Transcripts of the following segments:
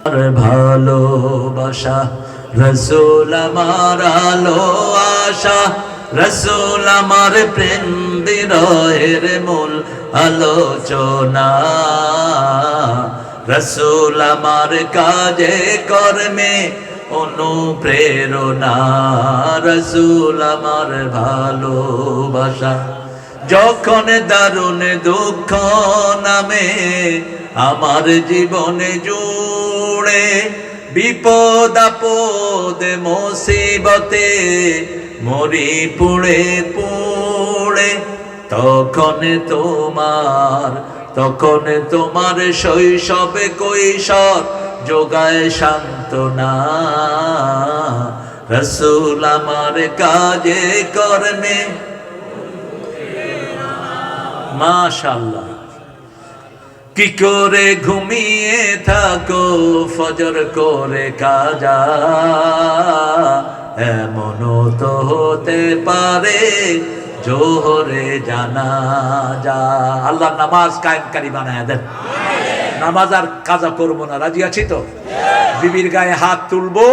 আর ভালোবাসা রসুল আমার আলো আশা, রসুল আমার প্রেম বিরহের মূল আলোচনা, রসুল আমার কাজে কর্মে অনুপ্রেরণা, রসুল আমার ভালোবাসা। যখন দারুণ দুঃখ নামে আমার জীবনে জুড়ে, বিপদ আপদ মুসিবতে মরি পুড়ে পুড়ে, তখন তোমার শৈশবে কৈশোর যোগায় সান্ত্বনা, রসুল আমার কাজে কর্মে। মাশাআল্লাহ। কি করে ঘুমিয়ে থাকো ফজর করে কাজা, এমনও তো হতে পারে জোহরে জানাজা। আল্লাহ নামাজ কায়েমকারী বানায় দেন। নামাজ আর কাজা করবো না, রাজি আছি তো? বিবির গায়ে হাত তুলবো,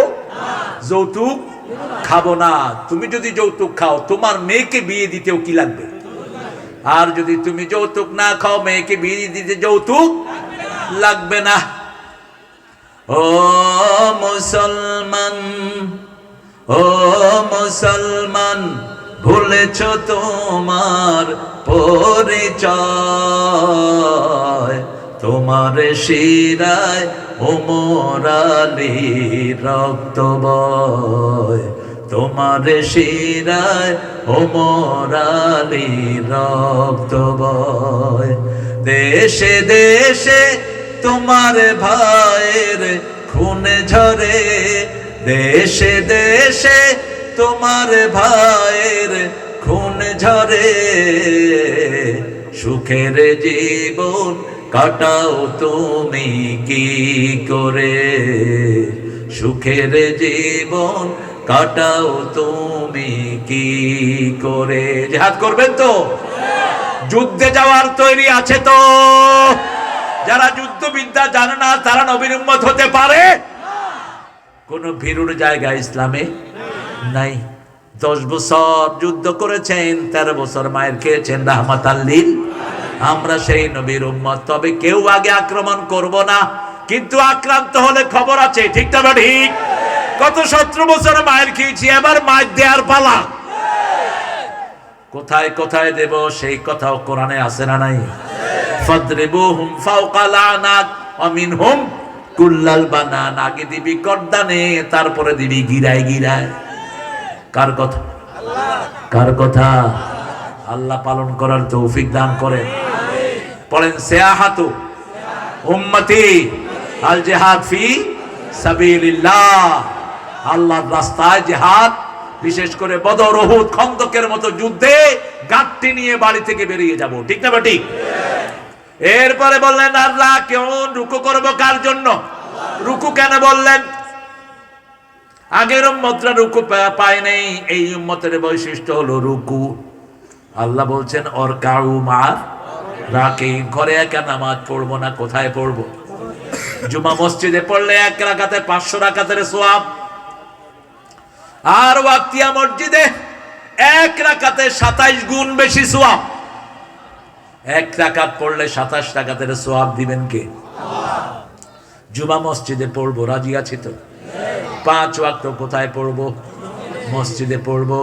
যৌতুক খাবো না। তুমি যদি যৌতুক খাও, তোমার মেয়েকে বিয়ে দিতেও কি লাগবে? আর যদি তুমি যৌতুক না খাও, মেয়েকে বিয়ে দিতে যৌতুক লাগবে না। ও মুসলমান, ও মুসলমান, ভুলেছ তোমার পরিচয়, তোমার শিরায় ওমর আলীর রক্ত বয়, তোমার শিরায় ওমর আলীর রক্ত বয়। দেশে দেশে তোমার ভাইয়ের খুন ঝরে, দেশে দেশে তোমার ভাইয়ের খুন ঝরে, সুখের জীবন কাটাও তুমি কি করে, সুখের জীবন কাটাও তুমি কি করে। জিহাদ করবেন তো? যুদ্ধে যাওয়ার তৈরি আছে তো? যারা যুদ্ধবিদ্যা জানে না তারা নবীর উম্মত হতে পারে? কোন ভীরুর জায়গা ইসলামে নাই। 10 বছর যুদ্ধ করেছেন, 13 বছর মায়ের খেয়েছেন রাহমাতাল লিল। আমরা সেই নবীর উম্মত। তবে কেউ আগে আক্রমণ করব না, কিন্তু আক্রান্ত হলে খবর আছে, ঠিক না ঠিক? কত 17 বছর মায়ের খেয়েছি, এবার মায়ের দেয়ার পালা। কোথায় কোথায় দেব সেই কথাও কোরআনে আছে না নাই? ফাদরিবুহুম ফাওকাল আনাক ওয়া মিনহুম কুল্লাল বানান। আগে দিবি গর্দানে, তারপরে দিবি গিরায় গিরায়। কার কথা? কার কথা? আল্লাহ পালন করার তৌফিক দান করেন। পড়েন সিয়াহাতু উম্মতি আল জিহাদ ফি সাবিলিল্লাহ। আল্লাহর রাস্তায় জিহাদ, বিশেষ করে বদর, উহুদ, খন্দকের মতো যুদ্ধে গাঁটটি নিয়ে বাড়ি থেকে বেরিয়ে যাব, ঠিক না ঠিক? এরপরে বললেন আল্লাহ কেমন রুকু করব, কার জন্য? রুকু কেন বললেন? আগের উম্মতরা রুকু পায় নাই, এই উম্মতের বৈশিষ্ট্য হলো রুকু। আল্লাহ বলছেন ওর কাউ মা রাকে। ঘরে একা নামাজ পড়বো না, কোথায় পড়বো? জুমা মসজিদে পড়লে 1 রাকাতে 500 রাকাতের সওয়াব, আর ওয়াক্তিয়া মসজিদে 1 রাকাতে 27 গুণ বেশি সওয়াব। 1 রাকাত পড়লে 27 রাকাতের সওয়াব দিবেন কে? জুমা মসজিদে পড়বো, রাজি আছি তো? 5 ওয়াক্ত কোথায় পড়বো? মসজিদে পড়বো।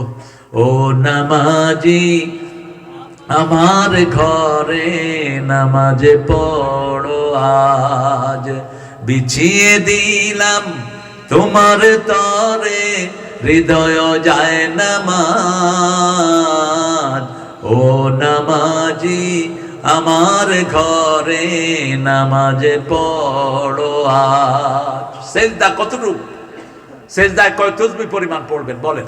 ও নামাজি আমার ঘরে নামাজে পড়ো আজ, বিছিয়ে দিলাম তোমার তরে হৃদয় যায় নামাজ। ও নামাজি আমার ঘরে নামাজে পড়ো আজ। সেজদা কতটুকু? সেজদায় কয় তাসবিহ পরিমাণ পড়বেন বলেন?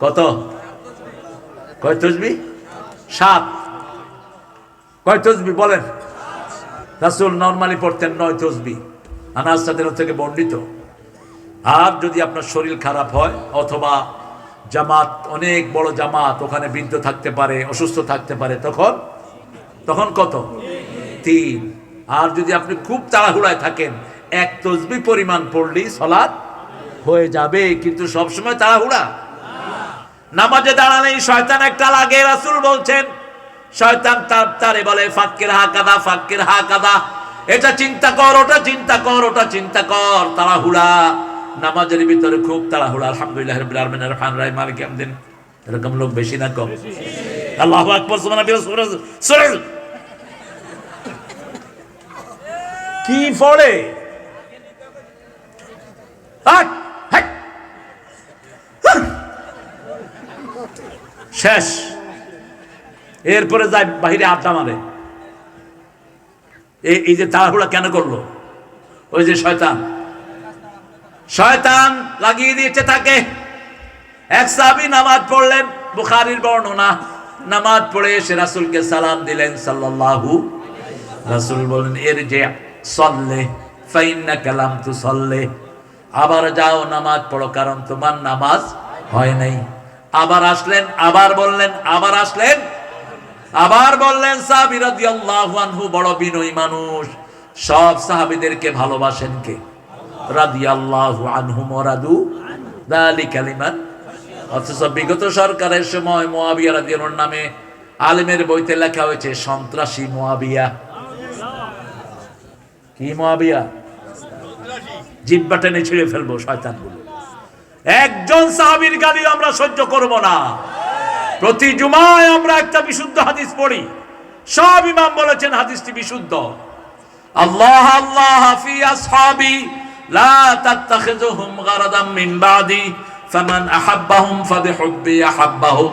কত? কয় তাসবিহ? 7। কয় তাসবিহ বলেন? রাসূল নরমালি পড়তেন 9 তাসবিহ, আনাস রাদিয়াল্লাহু থেকে বর্ণিত। আর যদি আপনার শরীর খারাপ হয় অথবা জামাত, অনেক বড় জামাত, ওখানে বৃদ্ধ থাকতে পারে, অসুস্থ থাকতে পারে, তখন কত? 3। আর যদি আপনি খুব তাড়াহুড়ায় থাকেন, এক তসবিহ পরিমাণ পড়লেই সালাত হয়ে যাবে, কিন্তু সবসময় তাড়াহুড়া। নামাজে দাঁড়ালেই শয়তান একটা লাগে, রাসূল বলছেন শয়তান তারে বলে ফাক্কির হাকাদা, ফাক্কির হাকাদা, এটা চিন্তা কর, ওটা চিন্তা কর, ওটা চিন্তা কর, তাড়াহুড়া। নামাজের ভিতরে খুব তাড়াহুড়া। আলহামদুলিল্লাহ রাব্বিল আলামিন আর রহমানির রহিম মালিক ইয়াউমিদ্দিন, এরকম লোক বেশি না কম? আল্লাহু আকবার, সুবহানাল্লাহ। সূরা কি পড়ে শেষ, এরপরে যায় বাহিরে আড্ডা মারে। এই যে তাড়াহুড়া কেন করলো? ওই যে শয়তান লাগিয়ে দিয়েছে তাকে। এক সাহাবী নামাজ পড়লেন, বুখারীর বর্ণনা, নামাজ পড়ে এসে রাসূলকে সালাম দিলেন সাল্লাল্লাহু। রাসূল বলেন ইরজি সাল্লি ফাইন্নাকা লাম তুসাল্লি, আবার যাও নামাজ পড়ো, কারণ তোমার নামাজ হয় নাই। আবার আসলেন, আবার বললেন, আবার আসলেন, আবার বললেন। সাহাবী রাদিয়াল্লাহু আনহু বড় বিনয়ী মানুষ, সব সাহাবীদেরকে ভালোবাসেন কে? রাদিয়াল্লাহু আনহুম ওয়া রাদু যালিকা লিমান। অথচ বিগত সরকারের সময় মুয়াবিয়া রাদিয়াল্লাহু আনহু নামে আলেমের বইতে লেখা হয়েছে সন্ত্রাসী মুয়াবিয়া। কি মুয়াবিয়া? জিহ্বা টেনে ছিঁড়ে ফেলবো শয়তানগুলো। একজন সাহাবীর গালি আমরা সহ্য করব না। প্রতি জুমায় আমরা একটা বিশুদ্ধ হাদিস পড়ি, সব ইমাম বলেছেন হাদিসটি বিশুদ্ধ। আল্লাহ আল্লাহ ফি আসহাবি লা তাত্তাখিযুহুম গারাদাম মিন বাদি ফামান আহাব্বাহুম ফাবিহুব্বি আহাব্বাহু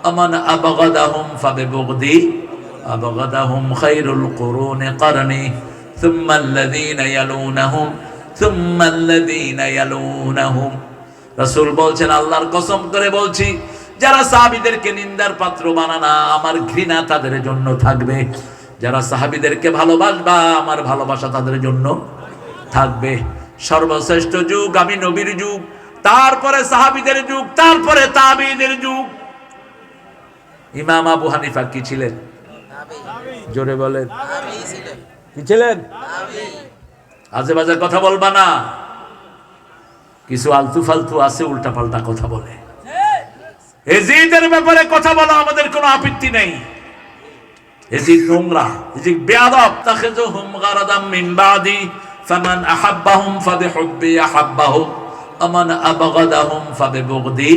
আমান আবগাদাহুম ফাবিবুগদি আবগাদাহুম খায়রুল কুরুনি করনি সুম্মা আল্লাযীনা ইয়ালুনাহুম সুম্মা আল্লাযীনা ইয়ালুনাহুম। রাসূল বলছেন আল্লাহর কসম করে বলছি, যারা সাহাবীদেরকে নিন্দার পাত্র বানানা, আমার ঘৃণা তাদের জন্য থাকবে। যারা সাহাবীদেরকে ভালোবাসবা, আমার ভালোবাসা তাদের জন্য থাকবে। সর্বশ্রেষ্ঠ যুগ আমি নবীর যুগ, তারপরে সাহাবীদের যুগ, তারপরে তাবেঈদের যুগ। ইমাম আবু হানিফা কি ছিলেন? জোরে বলেন। কি ছিলেন? আজে বাজে কথা বলবা না। কিছু আলতু ফালতু আছে, উল্টা পাল্টা কথা বলে। এজিদের ব্যাপারে কথা বলা আমাদের কোনো আপত্তি নেই। এজিদ নোংরা, এজিদ বেয়াদব। তাখিযুহুম গারাদাম মিন বাদি ফামান আহাব্বাহুম ফাবিহুব্বি আহাব্বাহু আমান আবগাদাহুম ফাবিবুগদি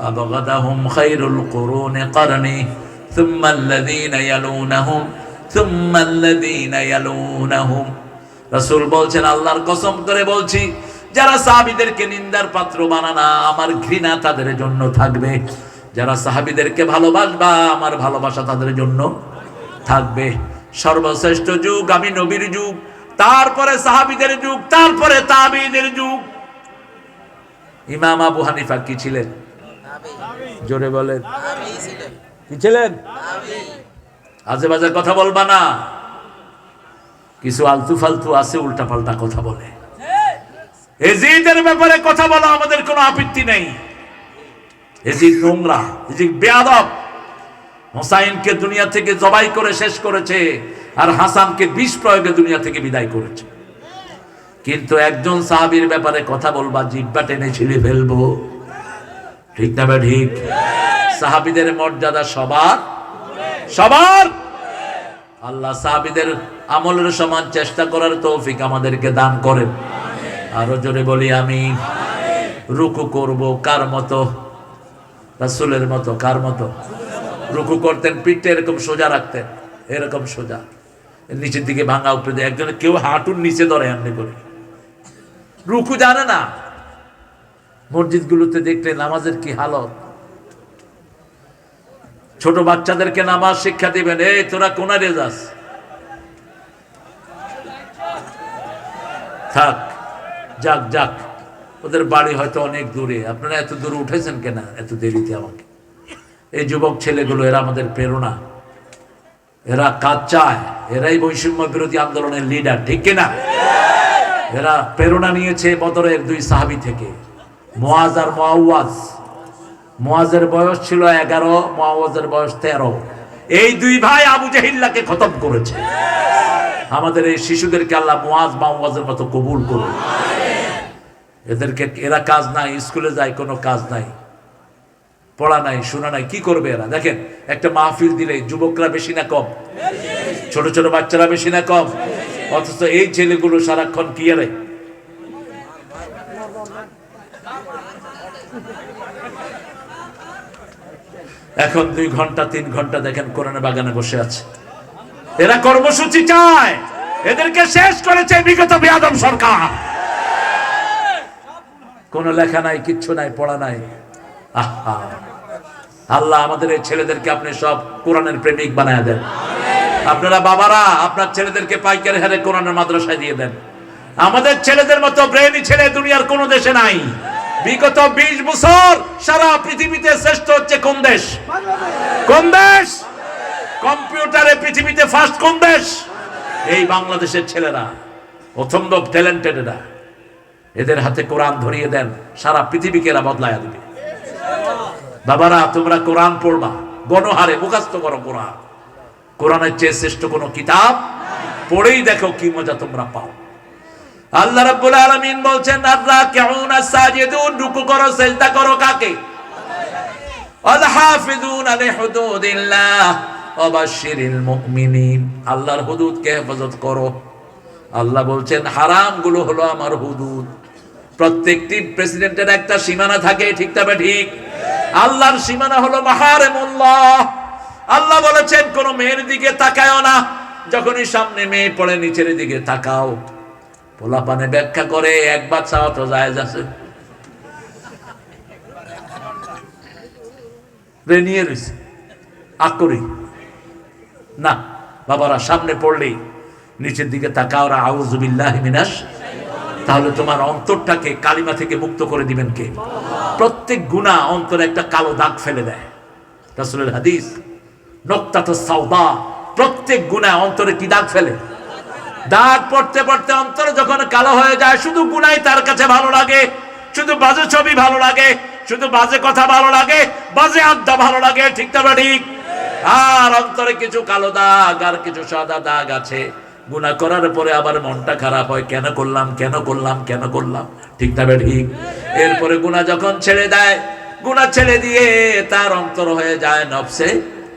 আবগাদাহুম খায়রুল কুরুনি করনি সুম্মা আল্লাযীনা ইয়ালুনাহুম সুম্মা আল্লাযীনা ইয়ালুনাহুম। রাসূল বলছেন আল্লাহর কসম করে বলছি, যারা সাহাবীদেরকে নিন্দার পাত্র বানানা, আমার ঘৃণা তাদের জন্য থাকবে। যারা সাহাবীদেরকে ভালোবাসবা, আমার ভালোবাসা তাদের জন্য থাকবে। সর্বশ্রেষ্ঠ যুগ আমি নবীর যুগ, তারপরে সাহাবীদের যুগ, তারপরে তাবেঈদের যুগ। ইমাম আবু হানিফা কি ছিলেন? জোরে বলেন। কি ছিলেন? আজে বাজে কথা বলবা না। কিছু আলতু ফালতু আছে, উল্টা পাল্টা কথা বলে। এজিদের ব্যাপারে কথা বলা আমাদের কোনো আপত্তি নেই। এজিদ নোংরা, এজিদ বেয়াদব। হোসাইনকে দুনিয়া থেকে জবাই করে শেষ করেছে, আর হাসানকে বিষ প্রয়োগে দুনিয়া থেকে বিদায় করেছে। কিন্তু একজন সাহাবীর ব্যাপারে কথা বলবা, জিহ্বা টেনে ছিঁড়ে ফেলবো। ঠিক না বে ঠিক? সাহাবীদের মর্যাদা সবার সবার। আল্লাহ সাহাবীদের আমলের সমান চেষ্টা করার তৌফিক আমাদেরকে দান করেন। আরো জোরে বলি আমিন। রুকু করব কার মতো? রাসূলের মতো। কার মতো? রুকু করতেন পিঠটা এরকম সোজা রাখতেন, এরকম সোজা, নিচের দিকে ভাঙা উপরে দিয়ে। একজনে কেউ হাঁটুর নিচে ধরে এমনি করে রুকু জানে না। মসজিদগুলোতে দেখলে নামাজের কি হালত। ছোট বাচ্চাদেরকে নামাজ শিক্ষা দিবেন, এই তোরা কোনারে যাস, থাক, যাক যাক, ওদের বাড়ি হয়তো অনেক দূরে। আপনারা এত দূরে উঠেছেন কেন এত দেরিতে? আমাকে এই যুবক ছেলেগুলো, এরা আমাদের প্রেরণা, এরা কাজ চায়, এরাই বৈষম্য বিরোধী আন্দোলনের লিডার, ঠিক কিনা? এরা প্রেরণা নিয়েছে বদরের দুই সাহাবী থেকে, মুআজ আর মুআওয়াজ। মুআজের বয়স ছিল 11, মুআওয়াজের বয়স 13। এই দুই ভাই আবু জাহিল্লাকে খতম করেছে। আমাদের এই শিশুদেরকে আল্লাহ মুআজ মাওয়াজের মতো কবুল করুন। এদেরকে, এরা কাজ নাই, স্কুলে যায় কোনো কাজ নাই, পড়া নাই, শোনা নাই, কি করবে এরা? দেখেন একটা মাহফিল দিলে যুবকরা বেশি না কম? ছোট ছোট বাচ্চারা বেশি না কম? অথচ এই ছেলেগুলো সারাক্ষণ কি আরে এখন 2 ঘন্টা 3 ঘন্টা দেখেন কোরআনের বাগানে বসে আছে। এরা কর্মসূচি চায়, এদেরকে শেষ করেছে বিগত বেয়াদব সরকার। কোনো লেখা নাই, কিচ্ছু নাই, পড়া নাই। আহা, আল্লাহ আমাদের এই ছেলেদেরকে আপনি সব কোরআনের প্রেমিক বানায় দেন। আপনারা বাবারা আপনার ছেলেদেরকে পাইকারি হারে কোরআনের মাদ্রাসায় দিয়ে দেন। আমাদের ছেলেদের মতো ব্রেনি ছেলে দুনিয়ার কোন দেশে নাই। বিগত 20 বছর সারা পৃথিবীতে শ্রেষ্ঠ হচ্ছে কোন দেশ? কোন দেশ? কম্পিউটারে পৃথিবীতে ফার্স্ট কোন দেশ? এই বাংলাদেশের ছেলেরা, অত্যন্ত ট্যালেন্টেড এরা। এদের হাতে কোরআন ধরিয়ে দেন, সারা পৃথিবীকে এরা বদলায়া দিবে। বাবারা তোমরা কোরআন পড়বা, গণহারে মুখস্থ করো কোরআন। কোরআনের চেয়ে শ্রেষ্ঠ কোন কিতাব পড়েই দেখো কি মজা তোমরা পাও। আল্লাহ রাব্বুল আলামিন বলছেন আর-রাকিউনা সাজিদুন, রুকু করো, সিজদা করো কাকে? আল হাফিজুনা লিহুদুদিল্লাহ ওয়া বাশশিরিল মুমিনিন, আল্লাহর হুদুদকে হেফাজত করো। আল্লাহ বলছেন হারাম গুলো হলো আমার হুদুদ। প্রত্যেকটি প্রেসিডেন্টের একটা সীমানা থাকে, ঠিক তবে ঠিক? আল্লাহর সীমানা হলো মাহারিমুল্লাহ। আল্লাহ বলেছেন কোন মেয়ের দিকে তাকায়ও না, যখনই সামনে মেয়ে পড়ে নিচের দিকে তাকাও। পোলাপানে ব্যাখ্যা করে একবার চাওয়া তো জায়েজ আছে, নিয়ে রয়েছে আকরি না। বাবারা সামনে পড়লেই নিচের দিকে তাকাও, আউযু বিল্লাহি মিনাশ। তাহলে তোমার অন্তরটাকে কালিমা থেকে মুক্ত করে দিবেন কে? প্রত্যেক গুনাহ অন্তরে একটা কালো দাগ ফেলে দেয়। রাসূলের হাদিস, নুকতাতুস সাওদা, প্রত্যেক গুনাহ অন্তরে কি দাগ ফেলে? দাগ পড়তে পড়তে অন্তর যখন কালো হয়ে যায়, শুধু গুনাই তার কাছে ভালো লাগে, শুধু বাজে ছবি ভালো লাগে, শুধু বাজে কথা ভালো লাগে, বাজে আড্ডা ভালো লাগে, ঠিক না ঠিক? আর অন্তরে কিছু কালো দাগ আর কিছু সাদা দাগ আছে। গুনাহ করার পরে আবার মনটা খারাপ হয়, কেন করলাম, কেন করলাম, কেন করলাম, ঠিক না ঠিক? এরপরে গুনাহ যখন ছেড়ে দেয়, গুনাহ ছেড়ে দিয়ে তার অন্তর হয়ে যায় নফসে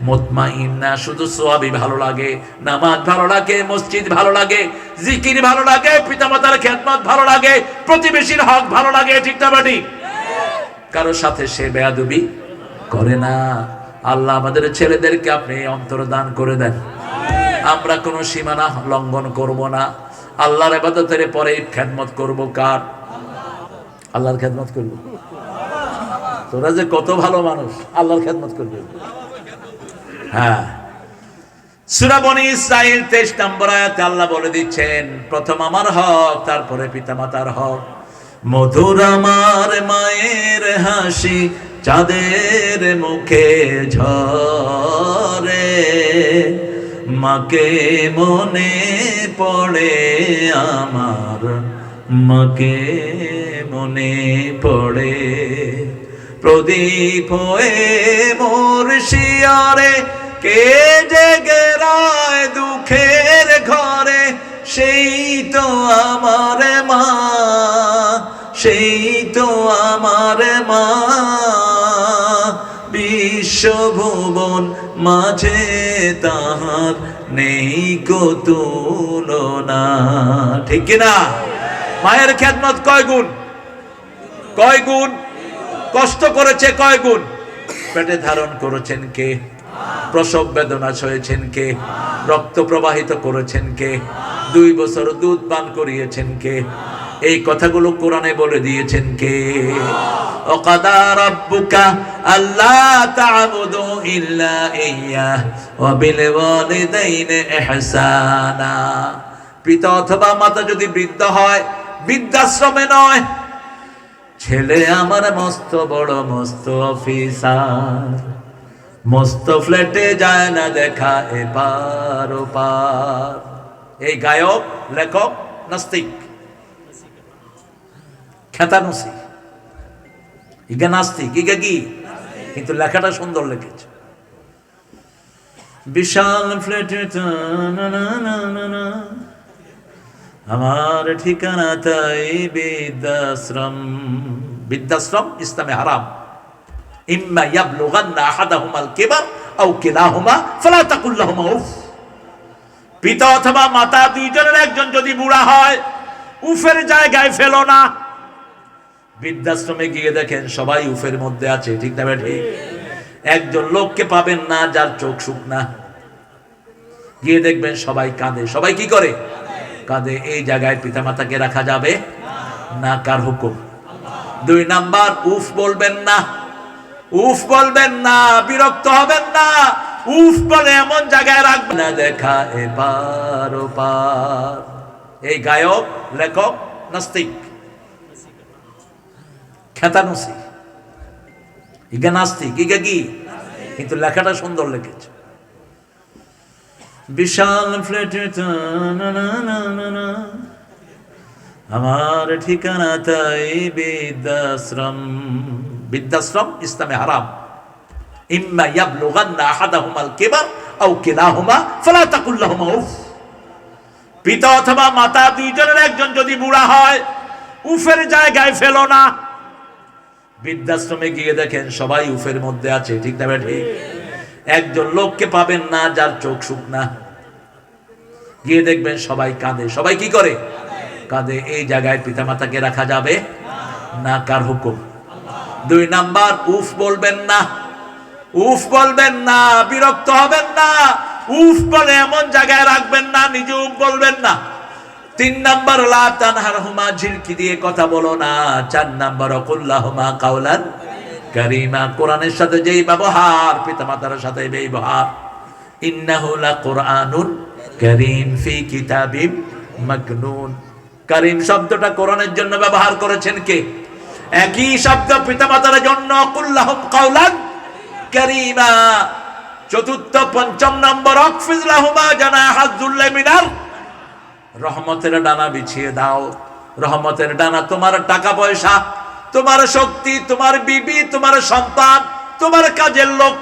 মুতমাইন্না, শুধু সওয়াবই ভালো লাগে, নামাজ ভালো লাগে, মসজিদ ভালো লাগে, জিকির ভালো লাগে, পিতামাতার খেদমত ভালো লাগে, প্রতিবেশীর হক ভালো লাগে, ঠিক না ঠিক? কারো সাথে সে বেয়াদবি করে না। আল্লাহ আমাদের ছেলেদেরকে আপনি অন্তর দান করে দেন। আমরা কোনো সীমানা লঙ্ঘন করব না। আল্লাহর ইবাদতের পরে খেদমত করব কার? আল্লাহর খেদমত করব। তোরা যে কত ভালো মানুষ, আল্লাহর খেদমত করবে। হ্যাঁ, সূরা বনী ইসরাঈল 23 নম্বর আয়াতে আল্লাহ বলে দিচ্ছেন, প্রথম আমার হক, তারপরে পিতামাতার হক। মধুর আমার মায়ের হাসি চাঁদের মুখে ঝরে, মাকে মনে পড়ে আমার, মাকে মনে পড়ে। প্রদীপ হয়ে মোর শিয়রে কে জেগে রায় দুঃখের ঘরে, সেই তো আমার মা, সেই তো আমার মা। বিশ্বভুবন মাঝে তাহার নেই কো তুলনা, ঠিক কিনা? মায়ের খেদমত কয় গুণ? কয় গুণ? কষ্ট করেছে কয় গুণ? পেটে ধারণ করেছেন কে? প্রসব বেদনা সয়েছেন কে? রক্ত প্রবাহিত করেছেন কে? 2 বছর দুধ পান করিয়েছেন কে? এই কথাগুলো কোরআনে বলে দিয়েছেন কে? ওয়াকাদা রাব্বুকা আল্লা তা'বুদু ইল্লা ইয়্যাহু ওয়া বিল ওয়ালিদাইনি ইহসানা। পিতা অথবা মাতা যদি বৃদ্ধ হয়, বৃদ্ধাশ্রমে নয়। ছেলে আমার মস্ত বড় মস্ত অফিসার, মস্ত ফ্ল্যাটে যায় না দেখা এপার ওপার। এই গায়ক, লেখক, নাস্তিক, খ্যাতানসি, ইগা নাস্তিক, ইগা কি? কিন্তু লেখাটা সুন্দর লিখেছে। বিশাল ফ্ল্যাটে আমার ঠিকানা তাই বৃদ্ধাশ্রম। বৃদ্ধাশ্রম ইসলামে হারাম। ইম্মা ইয়াবলুগান্না আহাদাহুমাল কিবার আও কিলাহুমা ফালা তাকুল লাহুমা উফ। পিতা অথবা মাতা দুইজনের একজন যদি বুড়া হয়, উফের জায়গায় ফেলো না। বৃদ্ধাশ্রমে গিয়ে দেখেন সবাই উফের মধ্যে আছে, ঠিক না ঠিক? একজন লোককে পাবেন না যার চোখ শুকনা। গিয়ে দেখবেন সবাই কাঁদে। সবাই কি করে? কাঁদে। এই জায়গায় পিতামাতাকে রাখা যাবে না। কার হুকুম? 2 নাম্বার, উফ বলবেন না। উফ বলবেন না, বিরক্ত হবেন না। উফ বলে এমন জায়গায় রাখবেন না দেখা এপার ওপার। এই গায়ক, লেখক, নাস্তিক, খেতানুসি, ইগা নাস্তিক, ইগা কি, কিন্তু লেখাটা সুন্দর লিখেছে। বিশাল ফ্ল্যাটে আমার ঠিকানা তাই বৃদ্ধাশ্রম। বৃদ্ধাশ্রম ইসলামে হারাম। ইম্মা ইয়াবলুগান্না আহাদাহুমাল কিবার আও কিলাহুমা ফালা তাকুল লাহুমা উফ। পিতা অথবা মাতা দুইজনের একজন যদি বুড়া হয়, উফের জায়গায় ফেলো না। বৃদ্ধাশ্রমে গিয়ে দেখেন সবাই উফের মধ্যে আছে, ঠিক না ঠিক? একজন লোককে পাবেন না যার চোখ শুকনা। গিয়ে দেখবেন সবাই কাঁদে। সবাই কি করে? কাঁদে। এই জায়গায় পিতামাতাকে রাখা যাবে না। কার হুকুম? 2 নাম্বার, উফ বলবেন না। উফ বলবেন না, বিরক্ত হবেন না। উফ বলে এমন জায়গায় রাখবেন না, নিজে উফ বলবেন না। 3 নাম্বার, লা তানহারহুমা, ঝিরকি দিয়ে কথা বলো না। 4 নাম্বার, কুল্লাহুমা কাওলান কারীমা, কোরআনের সাথে যেই ব্যবহার পিতামাতার সাথে এই ব্যবহার। ইন্নাহু লাকুরআনুন কারীম ফি কিতাবিম মাকনুন। কারীম শব্দটা কোরআনের জন্য ব্যবহার করেছেন কে? একই শব্দ পিতামাতার জন্য, কুল্লাহুম কাওলান কারীমা। 4, 5 নম্বর, আকফিজ লাহুমা জানাহাজ যুল্লি মিনার, রহমতের ডানা বিছিয়ে দাও। রহমতের ডানা তোমার টাকা পয়সা, তোমার শক্তি, তোমার বিবি, তোমার সন্তান, তোমার কাজের লোক,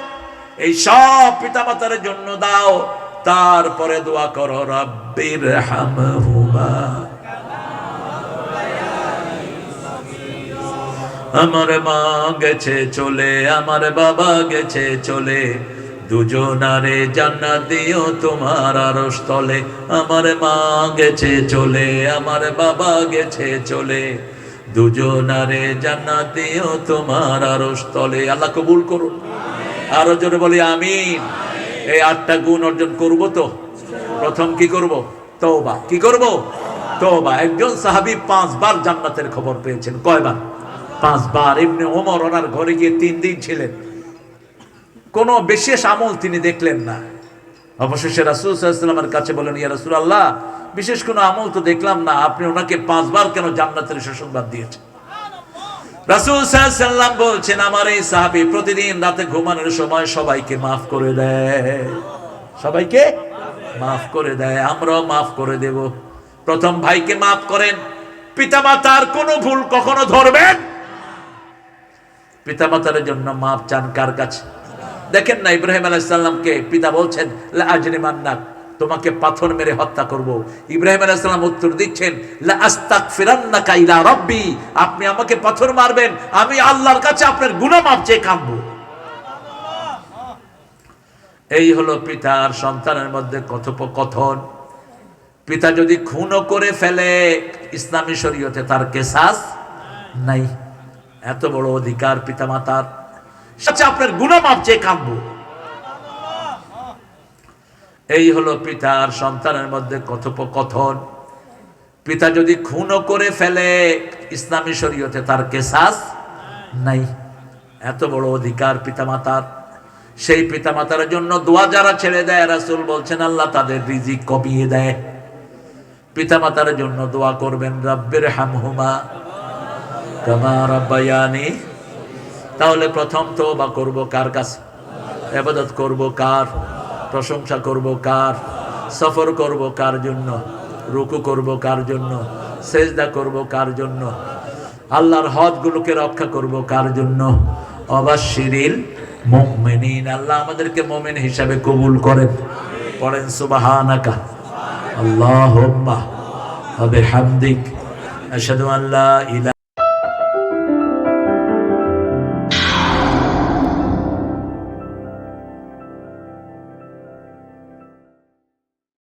এই সব পিতামাতার জন্য দাও। তারপরে দোয়া করো, রব্বির হামহুমা। আমার মা গেছে চলে, আমার বাবা গেছে চলে, দুজনারে জান্নাত দিও তোমার আরশ তলে। আমার মা গেছে চলে, আমার বাবা গেছে চলে, দুজনারে জান্নাত দিও তোমার আরশ তলে। আল্লাহ কবুল করুন। আরো জোরে বলি আমিন। এই 8টা গুণ অর্জন করব তো। প্রথম কি করব? তওবা। কি করব? তওবা। একজন সাহাবী 5 বার জান্নাতের খবর পেয়েছেন। কয়বার? 5 বার। ইবনে ওমর ওনার ঘরে গিয়ে 3 দিন ছিলেন, কোনো বিশেষ আমল তিনি দেখলেন না। অবশেষে রাসূল সাল্লাল্লাহু আলাইহি ওয়াসাল্লামের কাছে বলেন, ইয়া রাসূলুল্লাহ, বিশেষ কোনো আমল তো দেখলাম না, আপনি ওনাকে 5 বার কেন জান্নাতের সুসংবাদ দিয়েছেন? রাসূল সাল্লাল্লাহু আলাইহি ওয়াসাল্লাম বলছেন, আমার এই সাহাবী প্রতিদিন রাতে ঘুমানোর সময় সবাইকে মাফ করে দেয়। সবাইকে মাফ করে দেয়, আমরাও মাফ করে দেব। প্রথম ভাইকে মাফ করেন। পিতামাতার কোনো ভুল কখনো ধরবেন। পিতামাতার জন্য মাফ চান কার কাছে? দেখেন না, ইব্রাহিম আলাইহিস সালামকে পিতা বলছেন, লা আজরিমান্নাক, তোমাকে পাথর মেরে হত্যা করব। ইব্রাহিম আলাইহিস সালাম উত্তর দিচ্ছেন, লা আস্তাগফিরান্নাকা ইলা রাব্বি, আপনি আমাকে পাথর মারবেন, আমি আল্লাহর কাছে আপনার গুনাহ মাফ চেয়ে কাঁদব। এই হলো পিতার সন্তানের মধ্যে কথোপকথন। পিতা যদি খুনও করে ফেলে, ইসলামী শরীয়তে তার কিসাস নাই। এত বড় অধিকার পিতামাতার, সাথে আপনার গুনাহ মাফ চেয়ে কাঁদব। এই হলো পিতার সন্তানের মধ্যে কথোপকথন। পিতা যদি খুনও করে ফেলে, ইসলামী শরীয়তে তার কিসাস নাই। এত বড় অধিকার পিতামাতার। সেই পিতামাতার জন্য দোয়া যারা ছেড়ে দেয়, রাসূল বলছেন আল্লাহ তাদের রিজিক কমিয়ে দেয়। পিতামাতার জন্য দোয়া করবেন, রব্বির হামহুমা কামা রাব্বায়ানি। তাহলে প্রথম তওবা করব কার কাছে? ইবাদত করব কার? প্রশংসা করব কার? সফর করব কার জন্য? রুকু করব কার জন্য? সেজদা করব কার জন্য? আল্লাহর হদগুলোকে রক্ষা করব কার জন্য? অবাশশিরিল মুমিনিন। আল্লাহ আমাদেরকে মুমিন হিসাবে কবুল করেন। পড়েন সুবহানাকা আল্লাহুম্মা ওয়া বিহামদিক আশহাদু আল্লা ইলাহা